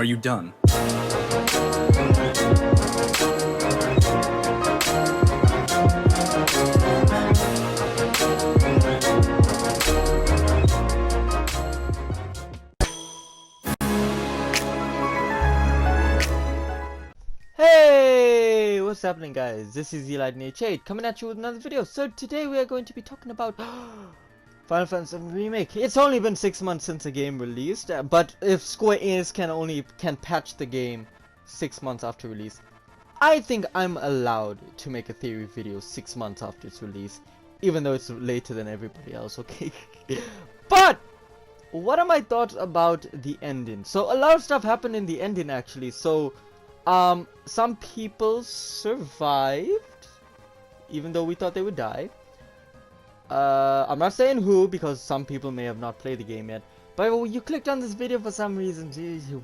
Are you done? Hey, what's happening, guys? This is Eli8 coming at you with another video. So today we are going to be talking about Final Fantasy VII Remake. It's only been 6 months since the game released, but if Square Enix can patch the game 6 months after release, I think I'm allowed to make a theory video 6 months after its release, even though it's later than everybody else. Okay, but what are my thoughts about the ending? So a lot of stuff happened in the ending actually. So some people survived, even though we thought they would die. I'm not saying who, because some people may have not played the game yet. But you clicked on this video for some reason.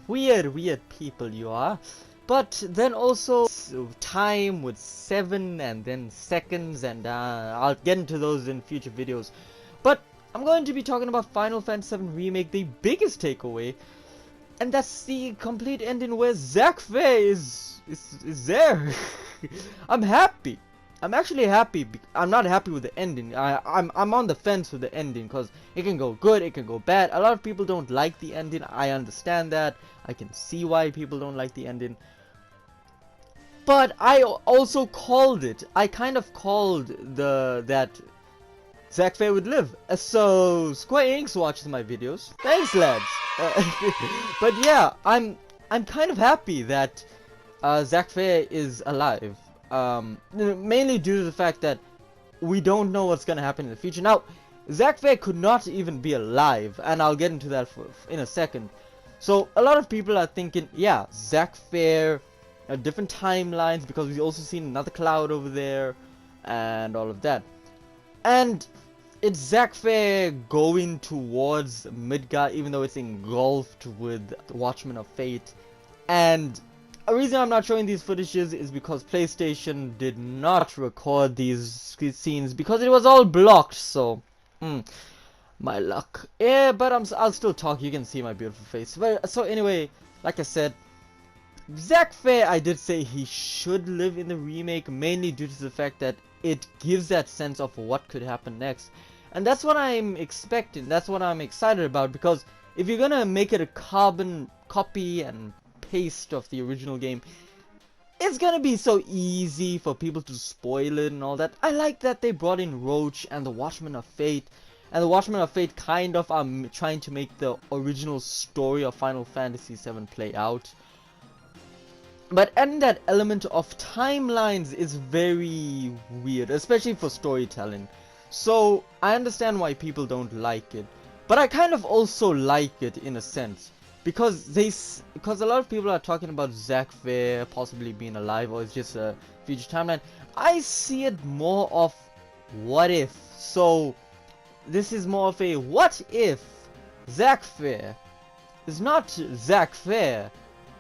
Weird people you are. But then also time with 7 and then seconds, and I'll get into those in future videos. But I'm going to be talking about Final Fantasy VII Remake, the biggest takeaway. And that's the complete ending where Zack Fair is there. I'm happy. I'm actually happy. I'm not happy with the ending. I'm on the fence with the ending because it can go good, it can go bad. A lot of people don't like the ending. I understand that. I can see why people don't like the ending. But I also called it. I kind of called that Zack Fair would live. So Square Enix watches my videos. Thanks, lads. But yeah, I'm kind of happy that Zack Fair is alive. Mainly due to the fact that we don't know what's gonna happen in the future. Now, Zack Fair could not even be alive, and I'll get into that in a second. So a lot of people are thinking, yeah, Zack Fair, different timelines, because we've also seen another cloud over there, and all of that. And it's Zack Fair going towards Midgar, even though it's engulfed with Watchmen of Fate. And a reason I'm not showing these footages is because PlayStation did not record these scenes because it was all blocked. So, my luck. Yeah, but I'll still talk. You can see my beautiful face. But so anyway, like I said, Zack Fair, I did say he should live in the remake, mainly due to the fact that it gives that sense of what could happen next. And that's what I'm expecting, that's what I'm excited about, because if you're gonna make it a carbon copy and paste of the original game, it's gonna be so easy for people to spoil it and all that. I like that they brought in Roach and the Watchmen of Fate, and the Watchmen of Fate kind of are trying to make the original story of Final Fantasy VII play out. But adding that element of timelines is very weird, especially for storytelling. So I understand why people don't like it, but I kind of also like it in a sense, because a lot of people are talking about Zack Fair possibly being alive, or it's just a future timeline. I see it more of what if. So this is more of a what if Zack Fair is not Zack Fair,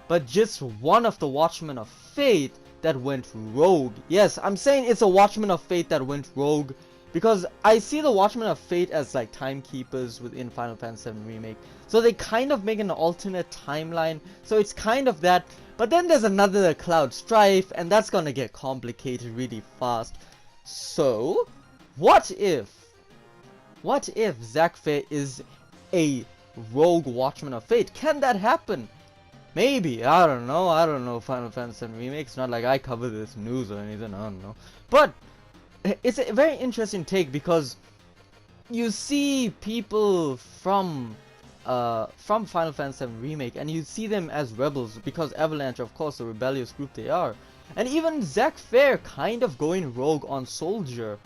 but just one of the Watchmen of Fate that went rogue. Yes, I'm saying it's a Watchman of Fate that went rogue, because I see the Watchmen of Fate as like timekeepers within Final Fantasy VII Remake. So they kind of make an alternate timeline. So it's kind of that. But then there's another cloud, Strife, and that's gonna get complicated really fast. So, what if Zack Fair is a rogue Watchman of Fate? Can that happen? Maybe, I don't know Final Fantasy VII Remake. It's not like I cover this news or anything, I don't know. But it's a very interesting take, because you see people from Final Fantasy VII Remake, and you see them as rebels, because Avalanche, of course, the rebellious group they are. And even Zack Fair kind of going rogue on Soldier.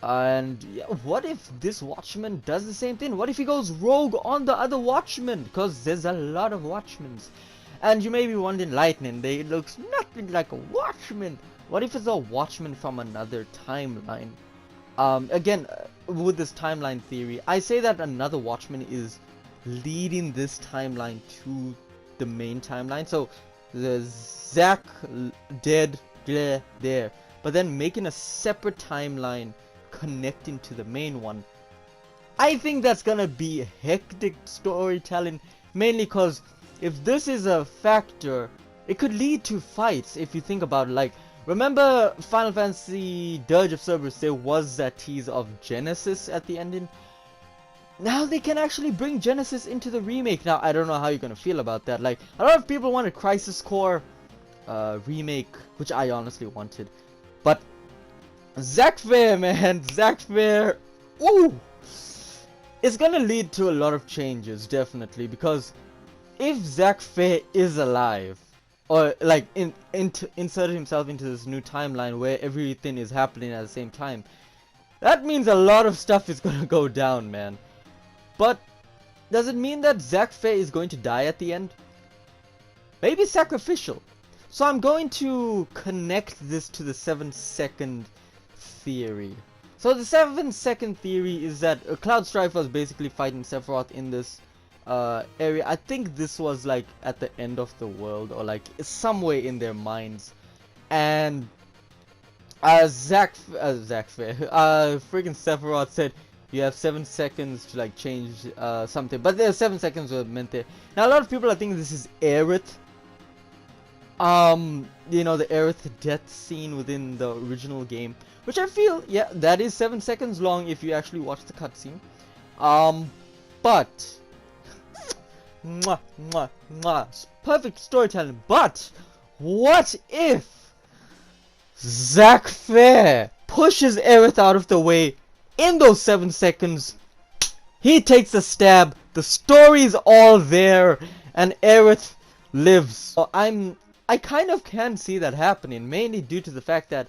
And yeah, what if this Watchman does the same thing? What if he goes rogue on the other Watchmen? Because there's a lot of Watchmens. And you may be wondering, Lightning, they looks nothing like a Watchman. What if it's a Watchman from another timeline? Again, with this timeline theory, I say that another Watchman is leading this timeline to the main timeline. So the Zack dead there, but then making a separate timeline connecting to the main one. I think that's gonna be hectic storytelling, mainly because if this is a factor, it could lead to fights if you think about it. Like, remember Final Fantasy Dirge of Cerberus, there was that tease of Genesis at the ending. Now they can actually bring Genesis into the remake. Now, I don't know how you're gonna feel about that. Like, a lot of people wanted Crisis Core remake, which I honestly wanted. But Zack Fair, man, Zack Fair, ooh! It's gonna lead to a lot of changes, definitely, because if Zack Fair is alive, or like inserted himself into this new timeline where everything is happening at the same time, that means a lot of stuff is gonna go down, man. But does it mean that Zack Fair is going to die at the end? Maybe sacrificial. So I'm going to connect this to the 7-second theory. So the 7-second theory is that Cloud Strife was basically fighting Sephiroth in this area. I think this was like at the end of the world, or like somewhere in their minds. And Zack Fair, freaking Sephiroth said, you have 7 seconds to like change something, but there's 7 seconds were meant there. Now a lot of people are thinking this is Aerith. You know, the Aerith death scene within the original game, which I feel, yeah, that is 7 seconds long if you actually watch the cutscene. But mwah, mwah, mwah, perfect storytelling. But what if Zack Fair pushes Aerith out of the way in those 7 seconds? He takes a stab, the story's all there, and Aerith lives. So I kind of can see that happening, mainly due to the fact that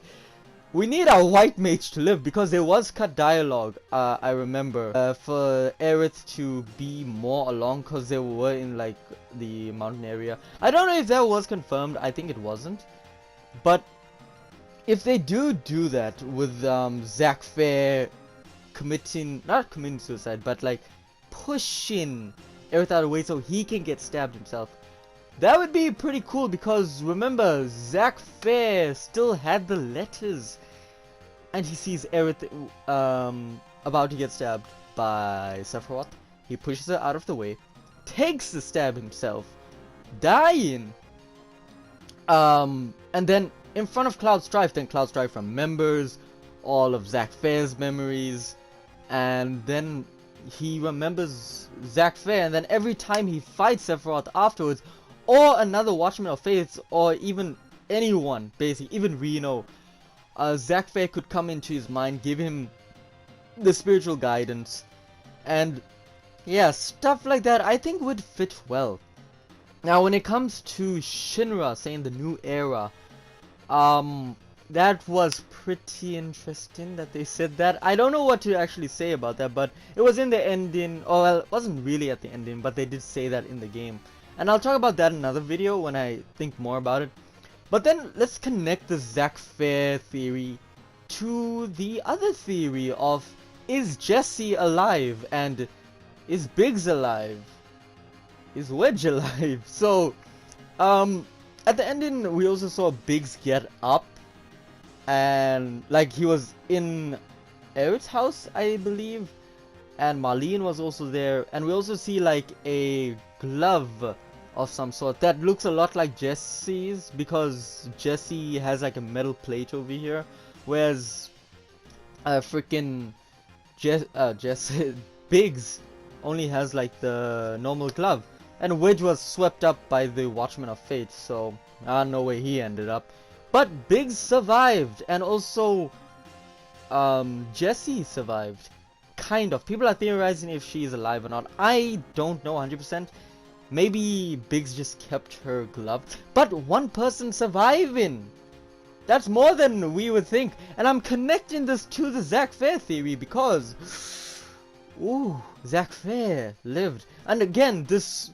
we need our white mage to live, because there was cut dialogue, I remember, for Aerith to be more along, because they were in like the mountain area. I don't know if that was confirmed, I think it wasn't. But if they do that with Zack Fair not committing suicide, but like pushing Aerith out of the way so he can get stabbed himself, that would be pretty cool, because remember, Zack Fair still had the letters, and he sees Aerith about to get stabbed by Sephiroth. He pushes her out of the way, takes the stab himself, dying. And then in front of Cloud Strife, then Cloud Strife remembers all of Zack Fair's memories, and then he remembers Zack Fair, and then every time he fights Sephiroth afterwards, or another Watchmen of Fate, or even anyone, basically, even Reno, Zack Fair could come into his mind, give him the spiritual guidance, and yeah, stuff like that I think would fit well. Now, when it comes to Shinra saying the new era, that was pretty interesting that they said that. I don't know what to actually say about that, but it was in the ending, or well, it wasn't really at the ending, but they did say that in the game. And I'll talk about that in another video when I think more about it. But then let's connect the Zack Fair theory to the other theory of, is Jesse alive, and is Biggs alive? Is Wedge alive? So, at the ending we also saw Biggs get up, and like he was in Aerith's house, I believe, and Marlene was also there, and we also see like a glove of some sort that looks a lot like Jesse's, because Jesse has like a metal plate over here, whereas freaking Jesse Biggs only has like the normal glove. And Wedge was swept up by the Watchmen of Fate, so I don't know where he ended up. But Biggs survived, and also Jesse survived. Kind of. People are theorizing if she is alive or not. I don't know 100%. Maybe Biggs just kept her glove. But one person surviving! That's more than we would think. And I'm connecting this to the Zack Fair theory because, ooh, Zack Fair lived. And again, this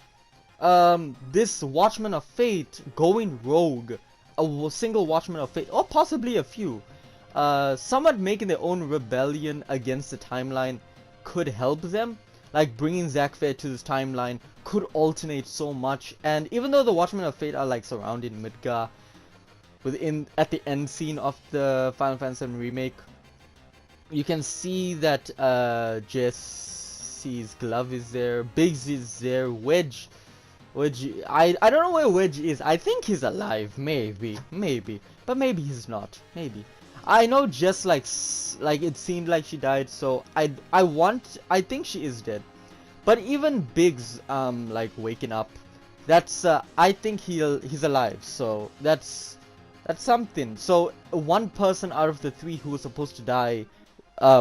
Watchman of Fate going rogue, a single Watchman of Fate, or possibly a few, somewhat making their own rebellion against the timeline could help them. Like, bringing Zack Fair to this timeline could alternate so much. And even though the Watchmen of Fate are like surrounding Midgar at the end scene of the Final Fantasy VII Remake, you can see that Jesse's glove is there, Biggs is there, Wedge Wedge, I don't know where Wedge is. I think he's alive, maybe, but maybe he's not, maybe. I know just like it seemed like she died, so I think she is dead. But even Biggs like waking up, that's I think he's alive, so that's something. So one person out of the three who was supposed to die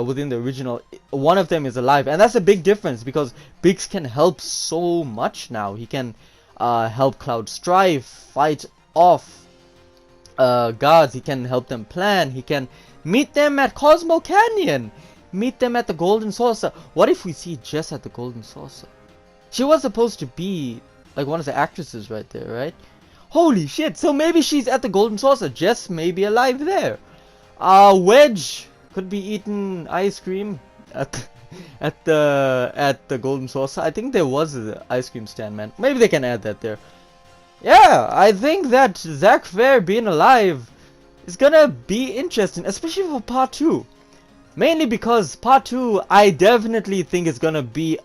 within the original, one of them is alive, and that's a big difference because Biggs can help so much now. He can help Cloud Strife fight off guards. He can help them plan. He can meet them at Cosmo Canyon, meet them at the Golden Saucer. What if we see Jess at the Golden Saucer? She was supposed to be like one of the actresses right there, right? Holy shit, so maybe she's at the Golden Saucer. Jess may be alive there. Wedge could be eating ice cream at the Golden Saucer. I think there was an ice cream stand, man. Maybe they can add that there. Yeah, I think that Zack Fair being alive is gonna be interesting, especially for part 2. Mainly because part 2, I definitely think it's gonna be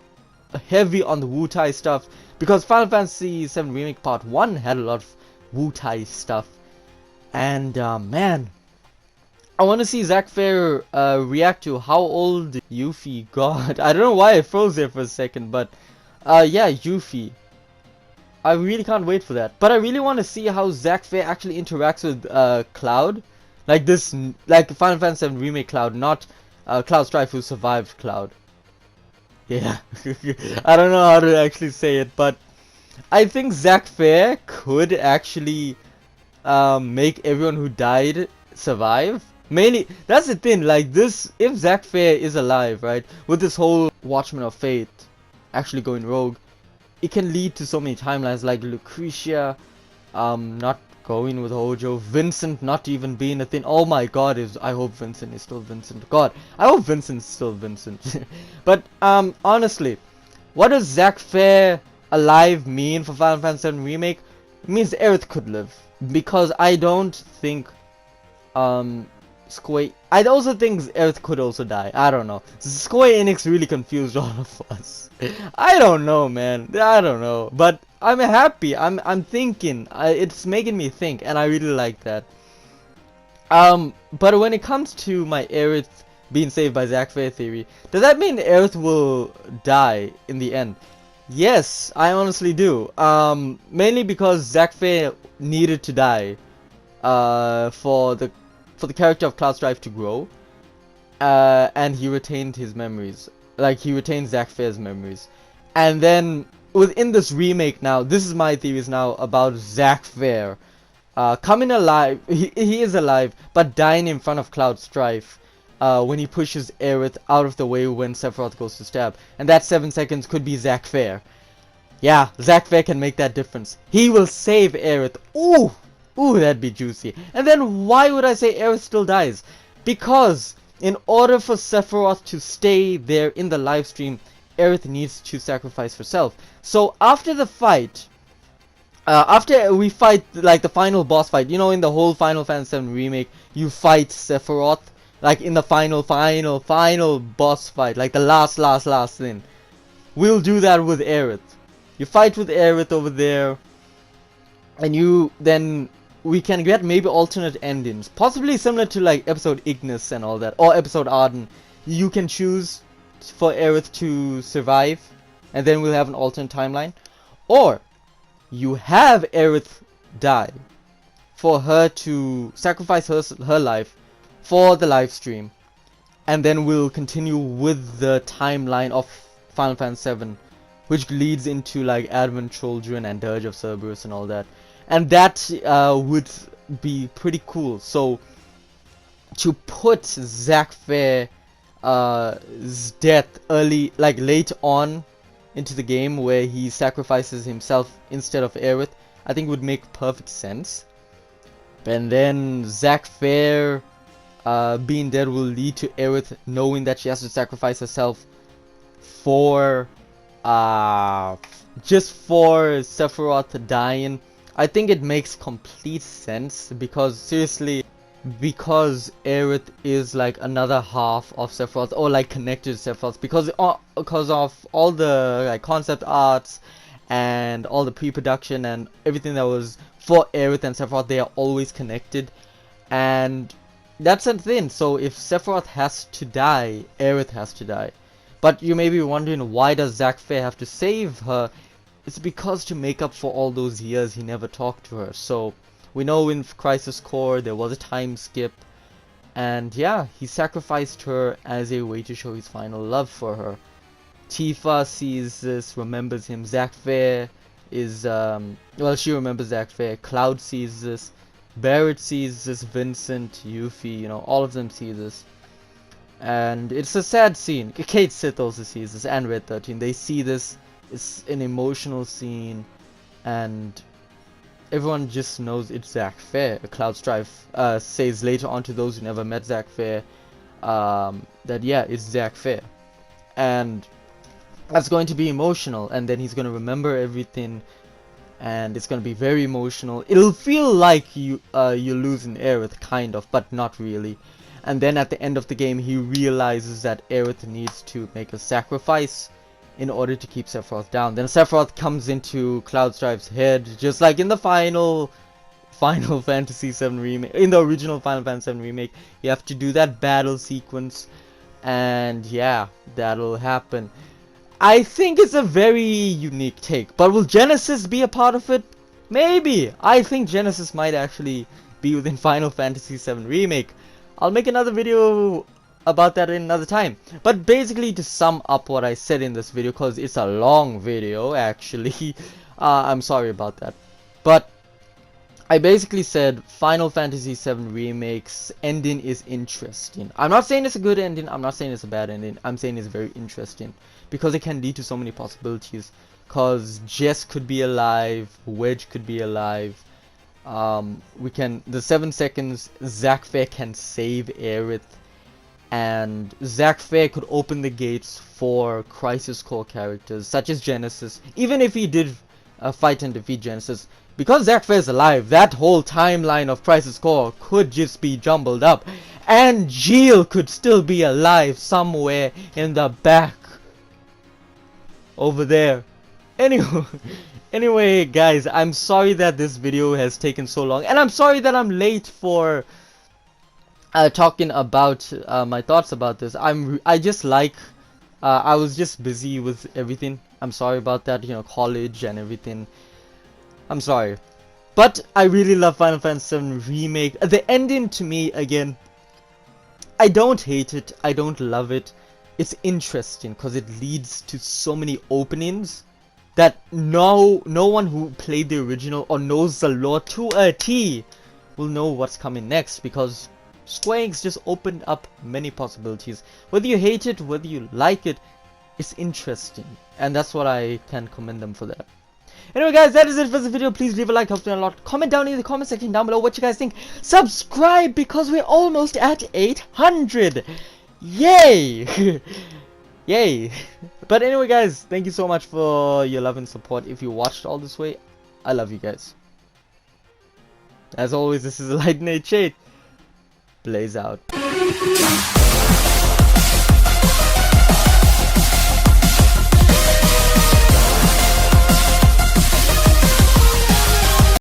heavy on the Wu-Tai stuff. Because Final Fantasy VII Remake part 1 had a lot of Wu-Tai stuff. And man, I want to see Zack Fair react to how old Yuffie got. I don't know why I froze there for a second, but yeah, Yuffie. I really can't wait for that. But I really want to see how Zack Fair actually interacts with Cloud. Like this, like Final Fantasy VII Remake Cloud, not Cloud Strife who survived Cloud. Yeah, I don't know how to actually say it, but I think Zack Fair could actually make everyone who died survive. Mainly, that's the thing, like this, if Zack Fair is alive, right, with this whole Watchmen of Fate actually going rogue, it can lead to so many timelines, like Lucretia not going with Hojo, Vincent not even being a thing. Oh my god, I hope Vincent is still Vincent. God, I hope Vincent's still Vincent. But honestly, what does Zack Fair alive mean for Final Fantasy VII Remake? It means Aerith could live, because I don't think Square... I also think Aerith could also die. I don't know. Square Enix really confused all of us. I don't know, man. I don't know. But I'm happy. I'm thinking. It's making me think, and I really like that. But when it comes to my Aerith being saved by Zack Fair theory, does that mean Aerith will die in the end? Yes, I honestly do. Mainly because Zack Fair needed to die for the character of Cloud Strife to grow, and he retained his memories. Like, he retained Zack Fair's memories. And then, within this remake now, this is my theories now about Zack Fair. Coming alive, he is alive, but dying in front of Cloud Strife when he pushes Aerith out of the way when Sephiroth goes to stab. And that 7 seconds could be Zack Fair. Yeah, Zack Fair can make that difference. He will save Aerith. Ooh! Ooh, that'd be juicy. And then why would I say Aerith still dies? Because in order for Sephiroth to stay there in the live stream, Aerith needs to sacrifice herself. So after the fight, after we fight like the final boss fight, you know, in the whole Final Fantasy VII Remake, you fight Sephiroth like in the final boss fight, like the last thing. We'll do that with Aerith. You fight with Aerith over there, and then we can get maybe alternate endings, possibly similar to like episode Ignis and all that, or episode Arden. You can choose for Aerith to survive, and then we'll have an alternate timeline, or you have Aerith die for her to sacrifice her life for the live stream, and then we'll continue with the timeline of Final Fantasy VII, which leads into like Advent Children and Dirge of Cerberus and all that. And that would be pretty cool. So to put Zack Fair's death early, like late on into the game, where he sacrifices himself instead of Aerith, I think would make perfect sense. And then Zack Fair being dead will lead to Aerith knowing that she has to sacrifice herself for just for Sephiroth dying. I think it makes complete sense, because seriously, because Aerith is like another half of Sephiroth, or like connected to Sephiroth, because of all the like concept arts and all the pre-production and everything that was for Aerith and Sephiroth, they are always connected. And that's the thing. So if Sephiroth has to die, Aerith has to die. But you may be wondering, why does Zack Fair have to save her? It's because to make up for all those years he never talked to her. So we know in Crisis Core there was a time skip, and yeah, he sacrificed her as a way to show his final love for her. Tifa sees this, remembers him. Zack Fair is well, she remembers Zack Fair. Cloud sees this. Barrett sees this. Vincent, Yuffie, you know, all of them see this. And it's a sad scene. Kate Sith also sees this, and Red 13. They see this. It's an emotional scene, and everyone just knows it's Zack Fair. Cloud Strife says later on to those who never met Zack Fair that yeah, it's Zack Fair, and that's going to be emotional. And then he's going to remember everything, and it's going to be very emotional. It'll feel like you're losing Aerith, kind of, but not really. And then at the end of the game, he realizes that Aerith needs to make a sacrifice in order to keep Sephiroth down. Then Sephiroth comes into Cloud Strife's head, just like in the Final Fantasy VII Remake. In the original Final Fantasy VII Remake, you have to do that battle sequence, and yeah, that'll happen. I think it's a very unique take, but will Genesis be a part of it? Maybe. I think Genesis might actually be within Final Fantasy VII Remake. I'll make another video about that in another time. But basically, to sum up what I said in this video, because it's a long video actually, I'm sorry about that, but I basically said Final Fantasy VII Remake's ending is interesting. I'm not saying it's a good ending, I'm not saying it's a bad ending, I'm saying it's very interesting, because it can lead to so many possibilities. Because Jess could be alive, Wedge could be alive, the 7 seconds, Zack Fair can save Aerith, and Zack Fair could open the gates for Crisis Core characters such as Genesis. Even if he did fight and defeat Genesis, because Zack Fair is alive, that whole timeline of Crisis Core could just be jumbled up, and Jill could still be alive somewhere in the back over there. Anyway, guys, I'm sorry that this video has taken so long, and I'm sorry that I'm late for talking about my thoughts about this. I was just busy with everything. I'm sorry about that, you know, college and everything. I'm sorry. But I really love Final Fantasy VII Remake. The ending, to me, again, I don't hate it, I don't love it. It's interesting because it leads to so many openings that no one who played the original or knows the lore to a T will know what's coming next, because Square Enix just opened up many possibilities. Whether you hate it, whether you like it, it's interesting, and that's what I can commend them for that. Anyway, guys, that is it for this video. Please leave a like, helps me a lot. Comment down in the comment section down below what you guys think. Subscribe, because we're almost at 800. Yay! Yay! But anyway, guys, thank you so much for your love and support. If you watched all this way, I love you guys. As always, this is Lightning Shade. Blaze out.